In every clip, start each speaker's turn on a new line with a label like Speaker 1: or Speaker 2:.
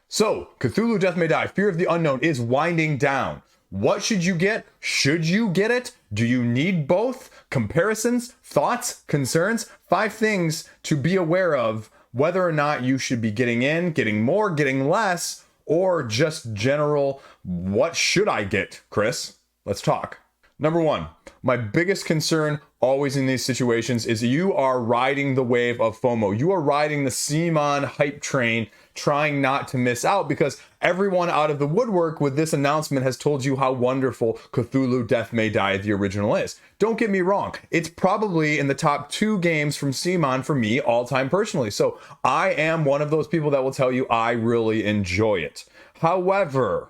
Speaker 1: So, Cthulhu Death May Die, Fear of the Unknown is winding down. What should you get? Should you get it? Do you need both? Comparisons, thoughts, concerns, 5 things to be aware of whether or not you should be getting in, getting more, getting less, or just general, what should I get, Chris? Let's talk. Number 1, my biggest concern always in these situations is you are riding the wave of FOMO. You are riding the CMON hype train, trying not to miss out because everyone out of the woodwork with this announcement has told you how wonderful Cthulhu Death May Die, the original, is. Don't get me wrong. It's probably in the top 2 games from CMON for me all time personally. So I am one of those people that will tell you I really enjoy it. However,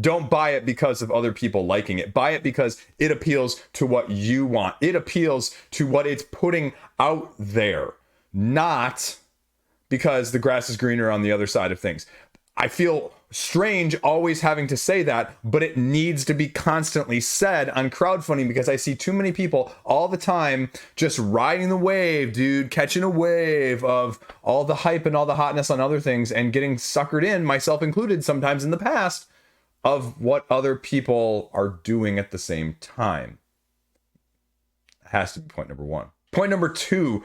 Speaker 1: don't buy it because of other people liking it. Buy it because it appeals to what you want. It appeals to what it's putting out there, not because the grass is greener on the other side of things. I feel strange always having to say that, but it needs to be constantly said on crowdfunding because I see too many people all the time just riding the wave, dude, catching a wave of all the hype and all the hotness on other things and getting suckered in, myself included sometimes in the past, of what other people are doing at the same time. Has to be point number 1. Point number 2,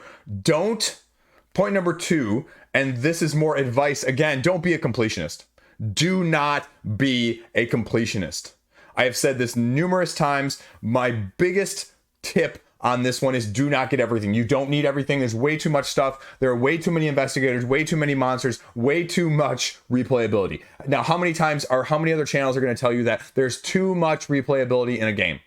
Speaker 1: Point number 2, and this is more advice, again, don't be a completionist. Do not be a completionist. I have said this numerous times. My biggest tip on this one is do not get everything. You don't need everything. There's way too much stuff. There are way too many investigators, way too many monsters, way too much replayability. Now, how many other channels are going to tell you that there's too much replayability in a game?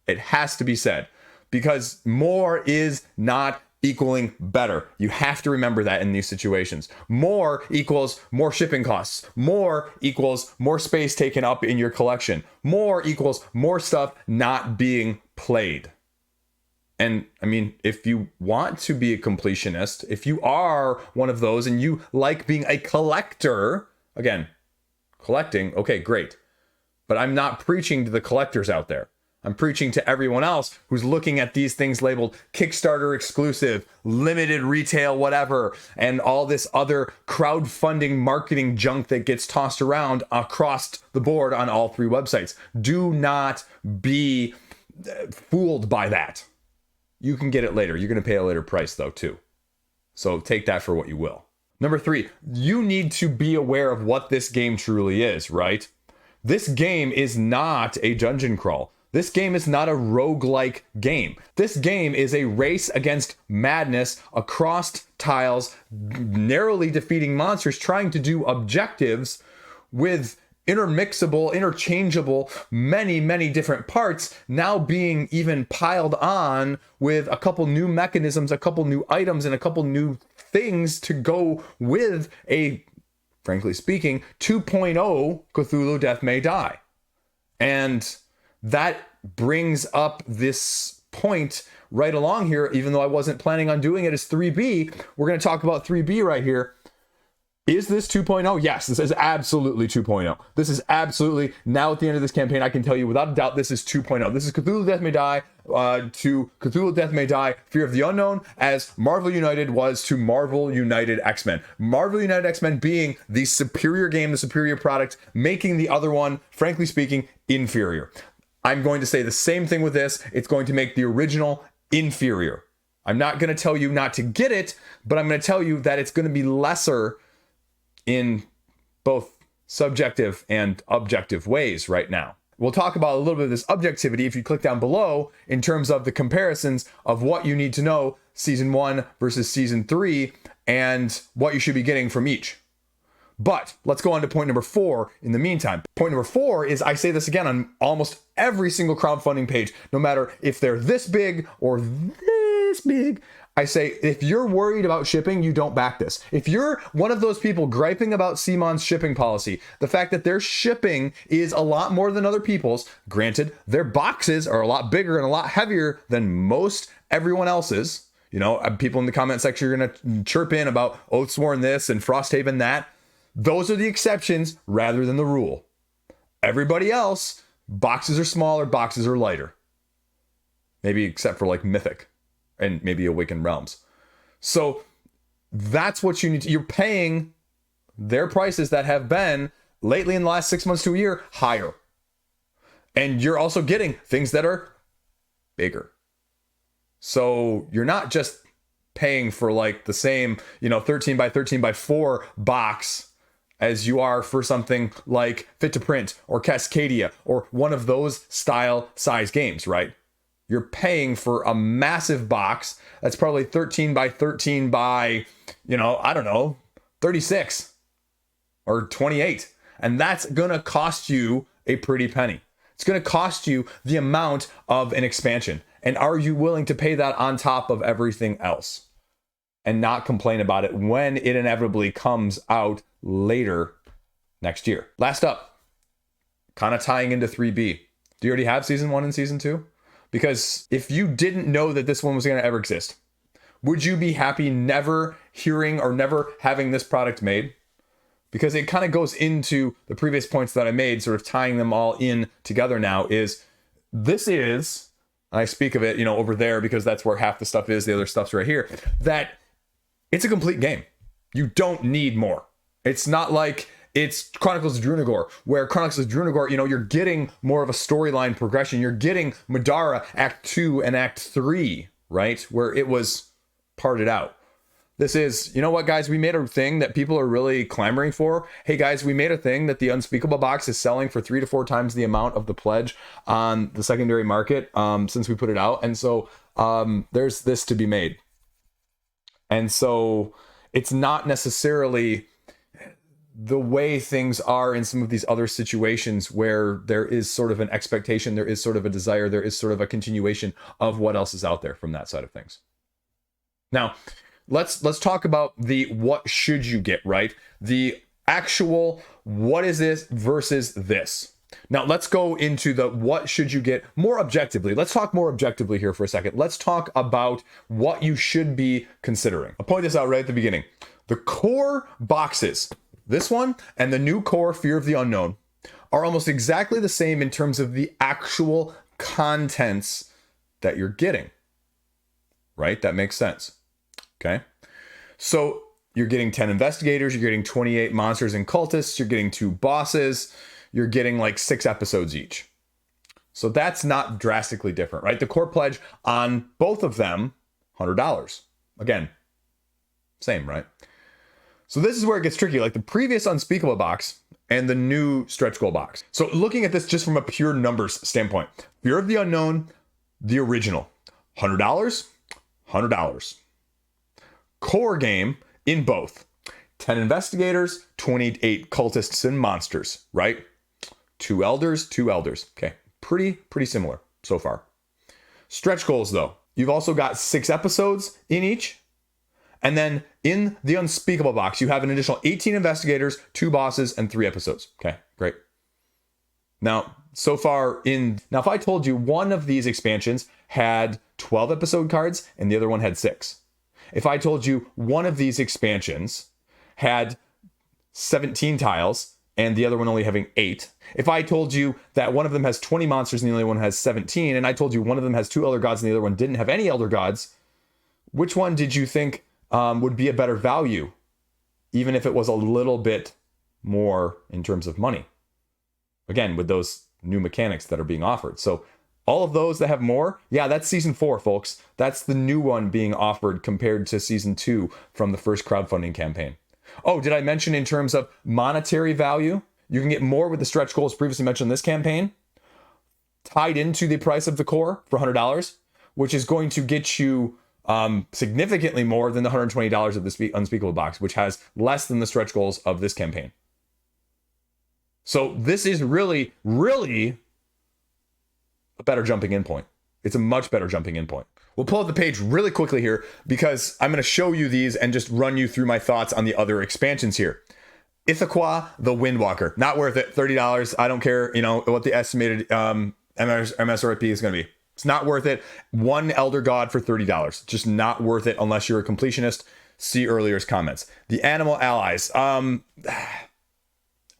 Speaker 1: It has to be said because more is not equaling better. You have to remember that in these situations. More equals more shipping costs. More equals more space taken up in your collection. More equals more stuff not being played. And I mean, if you want to be a completionist, if you are one of those and you like being a collector, again, collecting, okay, great. But I'm not preaching to the collectors out there. I'm preaching to everyone else who's looking at these things labeled Kickstarter exclusive, limited retail, whatever, and all this other crowdfunding marketing junk that gets tossed around across the board on all 3 websites. Do not be fooled by that. You can get it later. You're going to pay a later price though, too. So take that for what you will. Number 3, you need to be aware of what this game truly is, right? This game is not a dungeon crawl. This game is not a roguelike game. This game is a race against madness across tiles, narrowly defeating monsters, trying to do objectives with interchangeable, many different parts now being even piled on with a couple new mechanisms, a couple new items, and a couple new things to go with a, frankly speaking, 2.0 Cthulhu Death May Die. And that brings up this point right along here, even though I wasn't planning on doing it as 3B. We're going to talk about 3B right here. Is this 2.0? Yes, this is absolutely 2.0. This is absolutely, now at the end of this campaign, I can tell you without a doubt, this is 2.0. This is Cthulhu Death May Die to Cthulhu Death May Die, Fear of the Unknown, as Marvel United was to Marvel United X-Men. Marvel United X-Men being the superior game, the superior product, making the other one, frankly speaking, inferior. I'm going to say the same thing with this. It's going to make the original inferior. I'm not going to tell you not to get it, but I'm going to tell you that it's going to be lesser in both subjective and objective ways right now. We'll talk about a little bit of this objectivity if you click down below in terms of the comparisons of what you need to know season 1 versus season 3 and what you should be getting from each. But let's go on to point number 4 in the meantime. Point number 4 is, I say this again on almost every single crowdfunding page, no matter if they're this big or this big, I say, if you're worried about shipping, you don't back this. If you're one of those people griping about CMON's shipping policy, the fact that their shipping is a lot more than other people's, granted, their boxes are a lot bigger and a lot heavier than most everyone else's. You know, people in the comment section are going to chirp in about Oathsworn this and Frosthaven that. Those are the exceptions rather than the rule. Everybody else, boxes are smaller, boxes are lighter. Maybe except for like Mythic and maybe Awakened Realms. So that's what you need to, you're paying their prices that have been lately in the last 6 months to a year higher. And you're also getting things that are bigger. So you're not just paying for like the same, 13 by 13 by 4 box as you are for something like Fit to Print or Cascadia or one of those style size games, right? You're paying for a massive box that's probably 13 by 13 by, 36 or 28. And that's going to cost you a pretty penny. It's going to cost you the amount of an expansion. And are you willing to pay that on top of everything else and not complain about it when it inevitably comes out later next year? Last up, kind of tying into 3B. Do you already have season 1 and season 2? Because if you didn't know that this one was going to ever exist, would you be happy never hearing or never having this product made? Because it kind of goes into the previous points that I made, sort of tying them all in together now, I speak of it, over there because that's where half the stuff is, the other stuff's right here, that it's a complete game. You don't need more. It's not like it's Chronicles of Drunagor, where Chronicles of Drunagor, you're getting more of a storyline progression. You're getting Madara Act 2 and Act 3, right? Where it was parted out. This is, you know what, guys? We made a thing that people are really clamoring for. Hey, guys, we made a thing that the Unspeakable box is selling for 3 to 4 times the amount of the pledge on the secondary market since we put it out. And so there's this to be made. And so it's not necessarily the way things are in some of these other situations where there is sort of an expectation, there is sort of a desire, there is sort of a continuation of what else is out there from that side of things. Now, let's talk about the what should you get, right? The actual what is this versus this. Now, let's go into the what should you get more objectively. Let's talk more objectively here for a second. Let's talk about what you should be considering. I'll point this out right at the beginning. The core boxes, this one and the new core Fear of the Unknown, are almost exactly the same in terms of the actual contents that you're getting, right? That makes sense. Okay. So you're getting 10 investigators, you're getting 28 monsters and cultists, you're getting 2 bosses, you're getting like 6 episodes each. So that's not drastically different, right? The core pledge on both of them, $100. Again, same, right? So this is where it gets tricky, like the previous Unspeakable box and the new stretch goal box. So looking at this just from a pure numbers standpoint, Fear of the Unknown, the original, $100, $100. Core game in both, 10 investigators, 28 cultists and monsters, right? 2 elders, 2 elders. Okay, pretty similar so far. Stretch goals though, you've also got 6 episodes in each. And then in the Unspeakable box, you have an additional 18 investigators, 2 bosses, and 3 episodes. Okay, great. Now, so far now if I told you one of these expansions had 12 episode cards and the other one had 6. If I told you one of these expansions had 17 tiles and the other one only having 8. If I told you that one of them has 20 monsters and the other one has 17, and I told you one of them has 2 elder gods and the other one didn't have any elder gods, which one did you think would be a better value, even if it was a little bit more in terms of money? Again, with those new mechanics that are being offered. So all of those that have more, yeah, that's season 4, folks. That's the new one being offered compared to season 2 from the first crowdfunding campaign. Oh, did I mention in terms of monetary value? You can get more with the stretch goals previously mentioned in this campaign, tied into the price of the core for $100, which is going to get you significantly more than the $120 of the Unspeakable box, which has less than the stretch goals of this campaign. So this is really, really a better jumping in point. It's a much better jumping in point. We'll pull up the page really quickly here because I'm going to show you these and just run you through my thoughts on the other expansions here. Ithaqua, the Windwalker, not worth it. $30. I don't care, what the estimated MSRP is going to be. It's not worth it. 1 Elder God for $30. Just not worth it unless you're a completionist. See earlier's comments. The Animal Allies,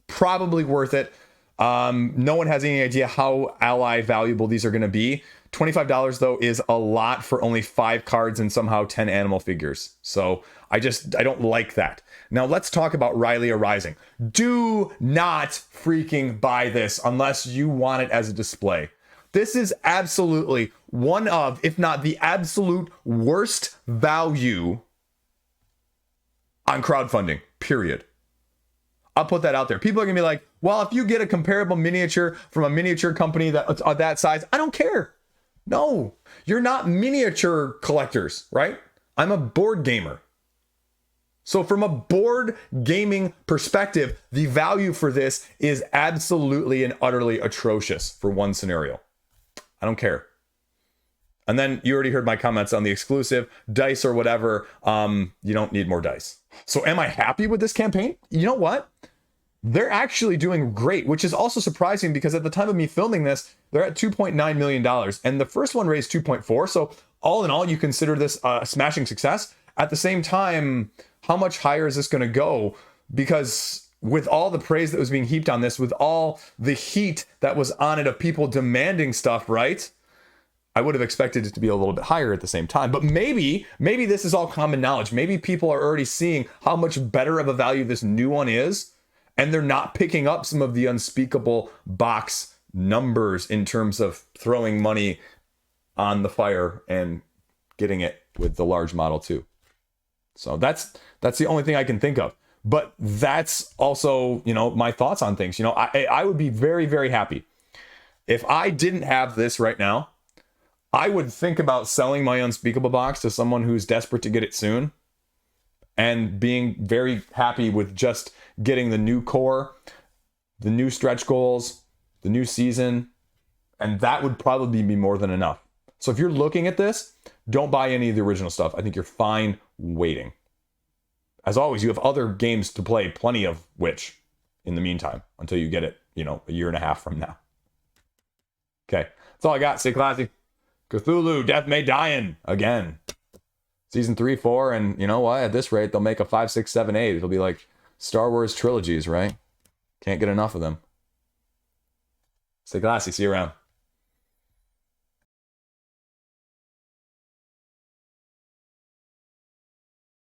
Speaker 1: probably worth it. No one has any idea how ally valuable these are going to be. $25 though is a lot for only 5 cards and somehow 10 animal figures. So I don't like that. Now let's talk about Rylea Rising. Do not freaking buy this unless you want it as a display. This is absolutely one of, if not the absolute worst value on crowdfunding, period. I'll put that out there. People are gonna be like, well, if you get a comparable miniature from a miniature company that size, I don't care. No, you're not miniature collectors, right? I'm a board gamer. So from a board gaming perspective, the value for this is absolutely and utterly atrocious for one scenario. I don't care. And then you already heard my comments on the exclusive dice or whatever. You don't need more dice. So am I happy with this campaign? You know what? They're actually doing great, which is also surprising because at the time of me filming this, they're at $2.9 million. And the first one raised 2.4. So all in all, you consider this a smashing success. At the same time, how much higher is this going to go? Because with all the praise that was being heaped on this, with all the heat that was on it of people demanding stuff, right? I would have expected it to be a little bit higher at the same time. But maybe this is all common knowledge. Maybe people are already seeing how much better of a value this new one is, and they're not picking up some of the unspeakable box numbers in terms of throwing money on the fire and getting it with the large model too. So that's the only thing I can think of. But that's also, my thoughts on things. I would be very, very happy if I didn't have this right now. I would think about selling my unspeakable box to someone who's desperate to get it soon and being very happy with just getting the new core, the new stretch goals, the new season, and that would probably be more than enough. So if you're looking at this, don't buy any of the original stuff. I think you're fine waiting. As always, you have other games to play, plenty of which, in the meantime, until you get it, a year and a half from now. Okay, that's all I got. Stay classy. Cthulhu Death May Die again. Season 3, 4, and you know what? At this rate, they'll make a 5, 6, 7, 8. It'll be like Star Wars trilogies, right? Can't get enough of them. Stay classy. See you around.